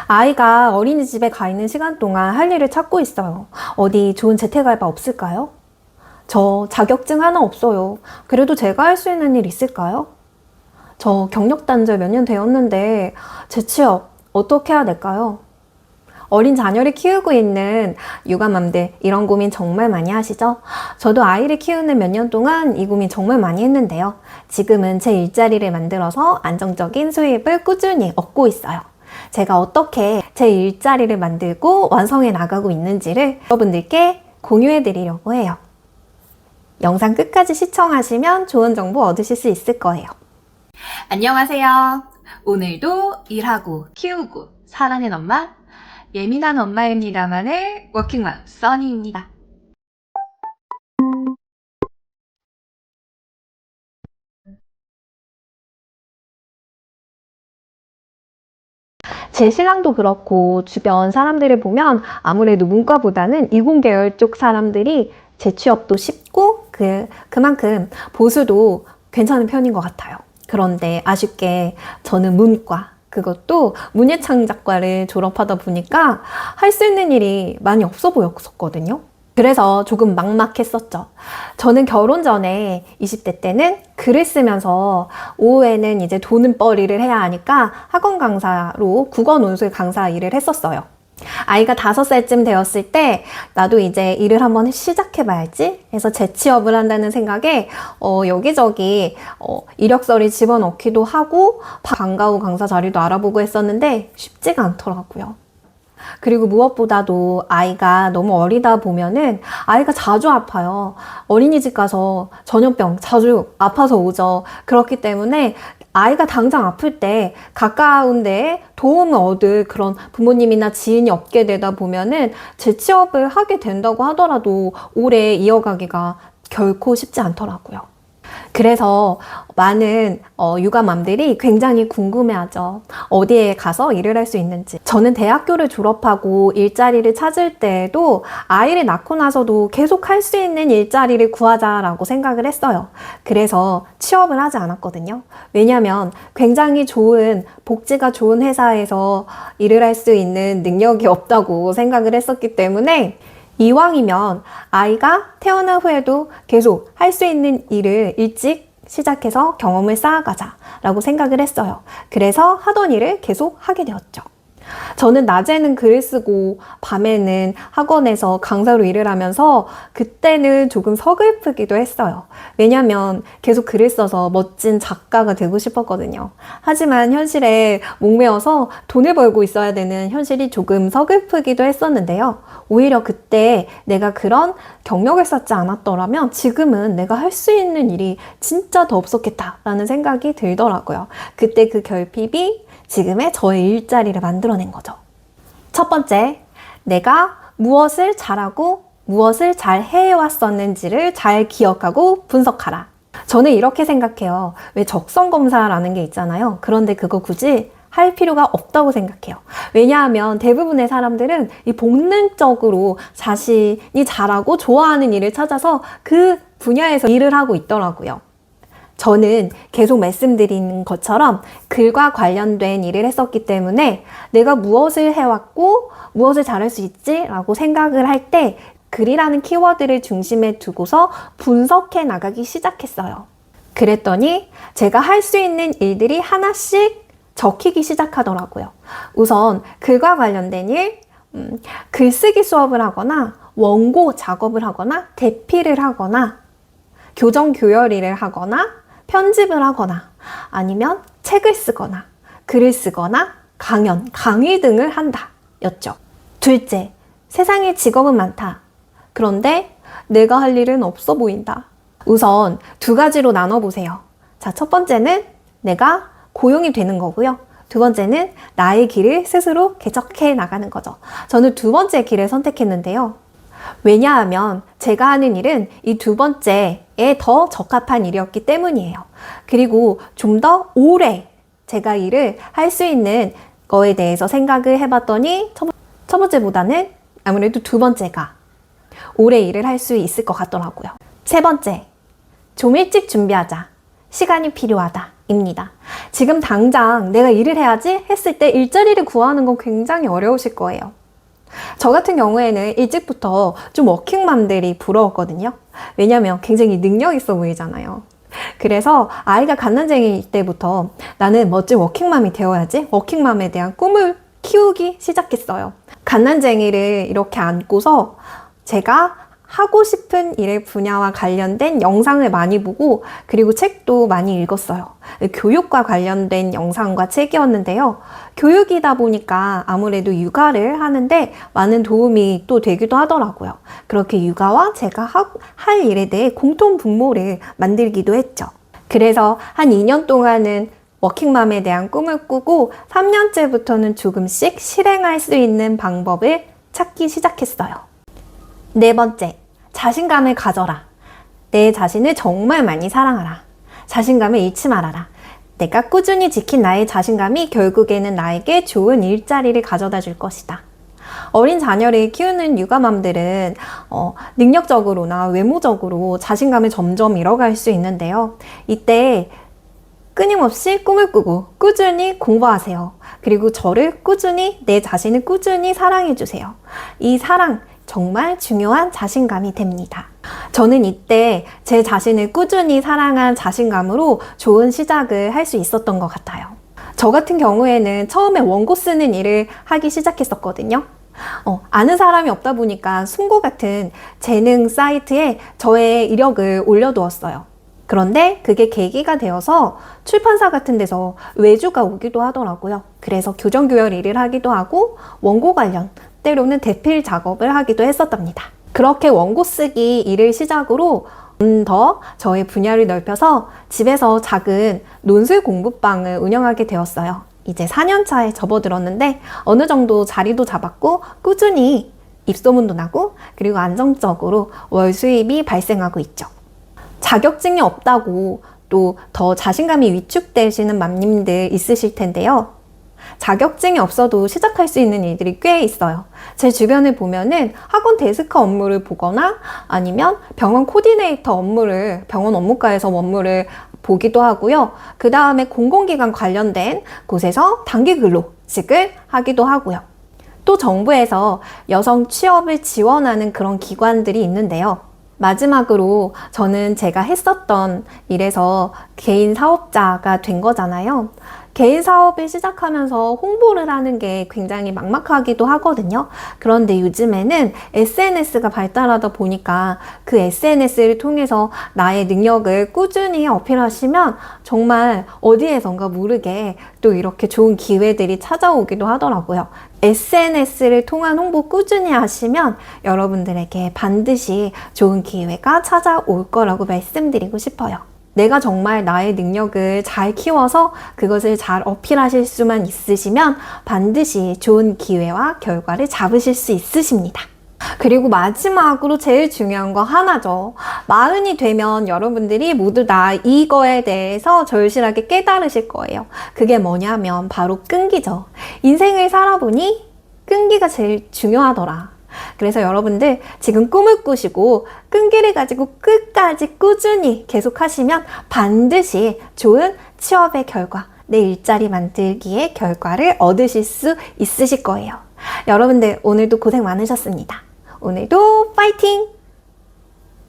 아이가 어린이집에 가 있는 시간 동안 할 일을 찾고 있어요. 어디 좋은 재택알바 없을까요? 저 자격증 하나 없어요. 그래도 제가 할 수 있는 일 있을까요? 저 경력 단절 몇 년 되었는데 재취업 어떻게 해야 될까요? 어린 자녀를 키우고 있는 육아맘들 이런 고민 정말 많이 하시죠? 저도 아이를 키우는 몇 년 동안 이 고민 정말 많이 했는데요. 지금은 제 일자리를 만들어서 안정적인 수입을 꾸준히 얻고 있어요. 제가 어떻게 제 일자리를 만들고 완성해 나가고 있는지를 여러분들께 공유해 드리려고 해요. 영상 끝까지 시청하시면 좋은 정보 얻으실 수 있을 거예요. 안녕하세요. 오늘도 일하고 키우고 사랑하는 엄마, 예민한 엄마입니다만의 워킹맘 써니입니다. 제 신랑도 그렇고 주변 사람들을 보면 아무래도 문과보다는 이공계열 쪽 사람들이 재취업도 쉽고 그만큼 보수도 괜찮은 편인 것 같아요. 그런데 아쉽게 저는 문과, 그것도 문예창작과를 졸업하다 보니까 할 수 있는 일이 많이 없어 보였었거든요. 그래서 조금 막막했었죠. 저는 결혼 전에 20대 때는 글을 쓰면서 오후에는 이제 돈벌이를 해야 하니까 학원 강사로 국어 논술 강사 일을 했었어요. 아이가 5살쯤 되었을 때 나도 이제 일을 한번 시작해봐야지 해서 재취업을 한다는 생각에 여기저기 이력서를 집어넣기도 하고 방과 후 강사 자리도 알아보고 했었는데 쉽지가 않더라고요. 그리고 무엇보다도 아이가 너무 어리다 보면은 아이가 자주 아파요. 어린이집 가서 전염병 자주 아파서 오죠. 그렇기 때문에 아이가 당장 아플 때 가까운 데에 도움을 얻을 그런 부모님이나 지인이 없게 되다 보면은 재취업을 하게 된다고 하더라도 오래 이어가기가 결코 쉽지 않더라고요. 그래서 많은 육아맘들이 굉장히 궁금해하죠. 어디에 가서 일을 할 수 있는지. 저는 대학교를 졸업하고 일자리를 찾을 때에도 아이를 낳고 나서도 계속 할 수 있는 일자리를 구하자라고 생각을 했어요. 그래서 취업을 하지 않았거든요. 왜냐하면 굉장히 좋은 복지가 좋은 회사에서 일을 할 수 있는 능력이 없다고 생각을 했었기 때문에 이왕이면 아이가 태어난 후에도 계속 할 수 있는 일을 일찍 시작해서 경험을 쌓아가자라고 생각을 했어요. 그래서 하던 일을 계속 하게 되었죠. 저는 낮에는 글을 쓰고 밤에는 학원에서 강사로 일을 하면서 그때는 조금 서글프기도 했어요. 왜냐면 계속 글을 써서 멋진 작가가 되고 싶었거든요. 하지만 현실에 목매어서 돈을 벌고 있어야 되는 현실이 조금 서글프기도 했었는데요. 오히려 그때 내가 그런 경력을 쌓지 않았더라면 지금은 내가 할 수 있는 일이 진짜 더 없었겠다라는 생각이 들더라고요. 그때 그 결핍이 지금의 저의 일자리를 만들어낸 거죠. 첫 번째, 내가 무엇을 잘하고 무엇을 잘 해왔었는지를 잘 기억하고 분석하라. 저는 이렇게 생각해요. 왜 적성검사라는 게 있잖아요. 그런데 그거 굳이 할 필요가 없다고 생각해요. 왜냐하면 대부분의 사람들은 이 본능적으로 자신이 잘하고 좋아하는 일을 찾아서 그 분야에서 일을 하고 있더라고요. 저는 계속 말씀드린 것처럼 글과 관련된 일을 했었기 때문에 내가 무엇을 해왔고 무엇을 잘할 수 있지? 라고 생각을 할 때 글이라는 키워드를 중심에 두고서 분석해 나가기 시작했어요. 그랬더니 제가 할 수 있는 일들이 하나씩 적히기 시작하더라고요. 우선 글과 관련된 일, 글쓰기 수업을 하거나 원고 작업을 하거나 대피를 하거나 교정 교열 일을 하거나 편집을 하거나 아니면 책을 쓰거나 글을 쓰거나 강연, 강의 등을 한다 였죠. 둘째, 세상에 직업은 많다. 그런데 내가 할 일은 없어 보인다. 우선 두 가지로 나눠보세요. 자, 첫 번째는 내가 고용이 되는 거고요. 두 번째는 나의 길을 스스로 개척해 나가는 거죠. 저는 두 번째 길을 선택했는데요. 왜냐하면 제가 하는 일은 이 두 번째에 더 적합한 일이었기 때문이에요. 그리고 좀 더 오래 제가 일을 할 수 있는 거에 대해서 생각을 해봤더니 첫 번째보다는 아무래도 두 번째가 오래 일을 할 수 있을 것 같더라고요. 세 번째, 좀 일찍 준비하자. 시간이 필요하다. 입니다. 지금 당장 내가 일을 해야지 했을 때 일자리를 구하는 건 굉장히 어려우실 거예요. 저 같은 경우에는 일찍부터 좀 워킹맘들이 부러웠거든요. 왜냐면 굉장히 능력 있어 보이잖아요. 그래서 아이가 갓난쟁이일 때부터 나는 멋진 워킹맘이 되어야지, 워킹맘에 대한 꿈을 키우기 시작했어요. 갓난쟁이를 이렇게 안고서 제가 하고 싶은 일의 분야와 관련된 영상을 많이 보고, 그리고 책도 많이 읽었어요. 교육과 관련된 영상과 책이었는데요. 교육이다 보니까 아무래도 육아를 하는데 많은 도움이 또 되기도 하더라고요. 그렇게 육아와 제가 할 일에 대해 공통 분모를 만들기도 했죠. 그래서 한 2년 동안은 워킹맘에 대한 꿈을 꾸고 3년째부터는 조금씩 실행할 수 있는 방법을 찾기 시작했어요. 네 번째, 자신감을 가져라. 내 자신을 정말 많이 사랑하라. 자신감을 잃지 말아라. 내가 꾸준히 지킨 나의 자신감이 결국에는 나에게 좋은 일자리를 가져다 줄 것이다. 어린 자녀를 키우는 육아맘들은 능력적으로나 외모적으로 자신감을 점점 잃어갈 수 있는데요. 이때 끊임없이 꿈을 꾸고 꾸준히 공부하세요. 그리고 저를 꾸준히, 내 자신을 꾸준히 사랑해주세요. 이 사랑, 정말 중요한 자신감이 됩니다. 저는 이때 제 자신을 꾸준히 사랑한 자신감으로 좋은 시작을 할 수 있었던 것 같아요. 저 같은 경우에는 처음에 원고 쓰는 일을 하기 시작했었거든요. 아는 사람이 없다 보니까 숨고 같은 재능 사이트에 저의 이력을 올려두었어요. 그런데 그게 계기가 되어서 출판사 같은 데서 외주가 오기도 하더라고요. 그래서 교정교열 일을 하기도 하고 원고 관련, 때로는 대필 작업을 하기도 했었답니다. 그렇게 원고 쓰기 일을 시작으로 더 저의 분야를 넓혀서 집에서 작은 논술 공부방을 운영하게 되었어요. 이제 4년 차에 접어들었는데 어느 정도 자리도 잡았고 꾸준히 입소문도 나고, 그리고 안정적으로 월 수입이 발생하고 있죠. 자격증이 없다고 또 더 자신감이 위축되시는 맘님들 있으실 텐데요. 자격증이 없어도 시작할 수 있는 일들이 꽤 있어요. 제 주변을 보면은 학원 데스크 업무를 보거나 아니면 병원 코디네이터 업무를, 병원 업무과에서 업무를 보기도 하고요. 그 다음에 공공기관 관련된 곳에서 단기 근로직을 하기도 하고요. 또 정부에서 여성 취업을 지원하는 그런 기관들이 있는데요. 마지막으로 저는 제가 했었던 일에서 개인 사업자가 된 거잖아요. 개인 사업을 시작하면서 홍보를 하는 게 굉장히 막막하기도 하거든요. 그런데 요즘에는 SNS가 발달하다 보니까 그 SNS를 통해서 나의 능력을 꾸준히 어필하시면 정말 어디에선가 모르게 또 이렇게 좋은 기회들이 찾아오기도 하더라고요. SNS를 통한 홍보 꾸준히 하시면 여러분들에게 반드시 좋은 기회가 찾아올 거라고 말씀드리고 싶어요. 내가 정말 나의 능력을 잘 키워서 그것을 잘 어필하실 수만 있으시면 반드시 좋은 기회와 결과를 잡으실 수 있으십니다. 그리고 마지막으로 제일 중요한 거 하나죠. 40이 되면 여러분들이 모두 다 이거에 대해서 절실하게 깨달으실 거예요. 그게 뭐냐면 바로 끈기죠. 인생을 살아보니 끈기가 제일 중요하더라. 그래서 여러분들 지금 꿈을 꾸시고 끈기를 가지고 끝까지 꾸준히 계속 하시면 반드시 좋은 취업의 결과, 내 일자리 만들기의 결과를 얻으실 수 있으실 거예요. 여러분들 오늘도 고생 많으셨습니다. 오늘도 파이팅!